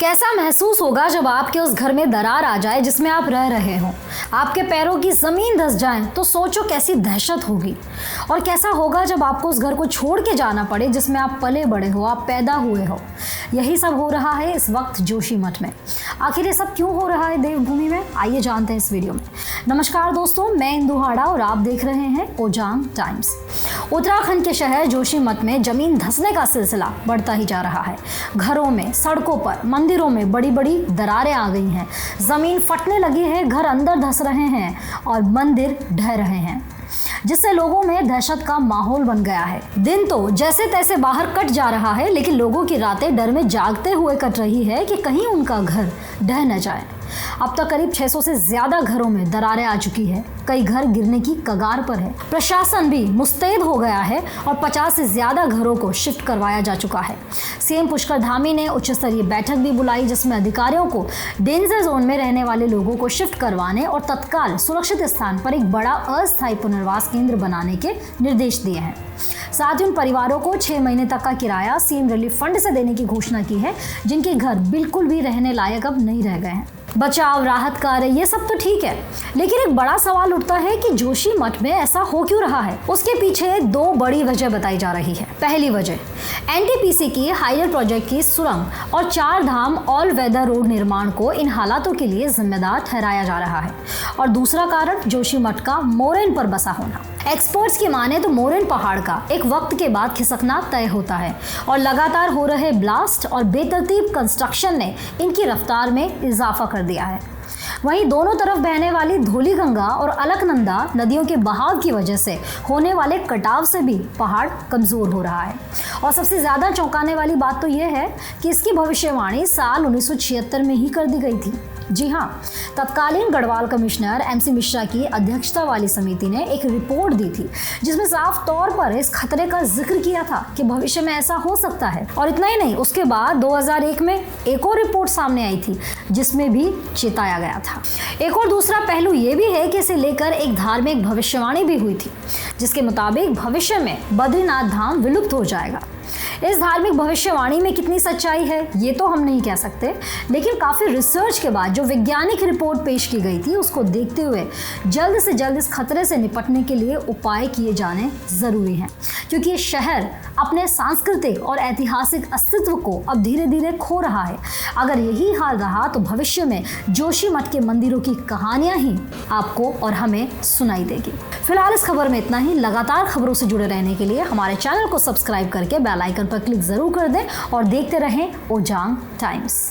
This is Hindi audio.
कैसा महसूस होगा जब आपके उस घर में दरार आ जाए जिसमें आप रह रहे हो, आपके पैरों की जमीन धंस जाए तो सोचो कैसी दहशत होगी। और कैसा होगा जब आपको उस घर को छोड़ के जाना पड़े जिसमें आप पले बड़े हो, आप पैदा हुए हो। यही सब हो रहा है इस वक्त जोशीमठ में। आखिर ये सब क्यों हो रहा है देवभूमि में, आइए जानते हैं इस वीडियो में। नमस्कार दोस्तों, मैं इंदु हाड़ा और आप देख रहे हैं ओजांग टाइम्स। उत्तराखंड के शहर जोशीमठ में जमीन धंसने का सिलसिला बढ़ता ही जा रहा है। घरों में, सड़कों पर, मंदिरों में बड़ी बड़ी दरारें आ गई हैं। जमीन फटने लगी है, घर अंदर धंस रहे हैं और मंदिर ढह रहे हैं, जिससे लोगों में दहशत का माहौल बन गया है। दिन तो जैसे तैसे बाहर कट जा रहा है, लेकिन लोगों की रातें डर में जागते हुए कट रही है कि कहीं उनका घर ढह न जाए। अब तक करीब 600 से ज्यादा घरों में दरारें आ चुकी है। कई घर गिरने की कगार पर है। प्रशासन भी मुस्तैद हो गया है और 50 से ज्यादा घरों को शिफ्ट करवाया जा चुका है। सीएम पुष्कर धामी ने उच्च स्तरीय बैठक भी बुलाई, जिसमें अधिकारियों को डेंजर जोन में रहने वाले लोगों को शिफ्ट करवाने और तत्काल सुरक्षित स्थान पर एक बड़ा अस्थायी पुनर्वास केंद्र बनाने के निर्देश दिए हैं। साथ ही उन परिवारों को 6 महीने तक का किराया सीएम रिलीफ फंड से देने की घोषणा की है, जिनके घर बिल्कुल भी रहने लायक अब नहीं रह गए हैं। बचाव, राहत कार्य, ये सब तो ठीक है, लेकिन एक बड़ा सवाल उठता है कि जोशीमठ में ऐसा हो क्यों रहा है। उसके पीछे 2 बड़ी वजह बताई जा रही है। पहली वजह, एनटीपीसी की हाईवे प्रोजेक्ट की सुरंग और 4 धाम ऑल वेदर रोड निर्माण को इन हालातों के लिए जिम्मेदार ठहराया जा रहा है। और दूसरा कारण जोशीमठ का मोरेन पर बसा होना। एक्सपर्ट्स की माने तो मोरेन पहाड़ का एक वक्त के बाद खिसकना तय होता है और लगातार हो रहे ब्लास्ट और बेतरतीब कंस्ट्रक्शन ने इनकी रफ्तार में इजाफा कर दिया है। वहीं दोनों तरफ बहने वाली धौलीगंगा और अलकनंदा नदियों के बहाव की वजह से होने वाले कटाव से भी पहाड़ कमजोर हो रहा है। और सबसे ज्यादा चौंकाने वाली बात तो यह है कि इसकी भविष्यवाणी साल 1976 में ही कर दी गई थी। जी हाँ, तत्कालीन गढ़वाल कमिश्नर एमसी मिश्रा की अध्यक्षता वाली समिति ने एक रिपोर्ट दी थी, जिसमें साफ तौर पर इस खतरे का जिक्र किया था कि भविष्य में ऐसा हो सकता है। और इतना ही नहीं, उसके बाद 2001 में एक और रिपोर्ट सामने आई थी, जिसमें भी चेताया गया था। एक और दूसरा पहलू ये भी है कि इसे लेकर एक धार्मिक भविष्यवाणी भी हुई थी, जिसके मुताबिक भविष्य में बद्रीनाथ धाम विलुप्त हो जाएगा। इस धार्मिक भविष्यवाणी में कितनी सच्चाई है ये तो हम नहीं कह सकते, लेकिन काफी रिसर्च के बाद जो वैज्ञानिक रिपोर्ट पेश की गई थी, उसको देखते हुए जल्द से जल्द इस खतरे से निपटने के लिए उपाय किए जाने जरूरी हैं, क्योंकि ये शहर अपने सांस्कृतिक और ऐतिहासिक अस्तित्व को अब धीरे धीरे खो रहा है। अगर यही हाल रहा तो भविष्य में जोशीमठ के मंदिरों की कहानियां ही आपको और हमें सुनाई देगी। फिलहाल इस खबर में इतना ही। लगातार खबरों से जुड़े रहने के लिए हमारे चैनल को सब्सक्राइब करके बेल आइकन पर क्लिक जरूर कर दें और देखते रहें ओजांग टाइम्स।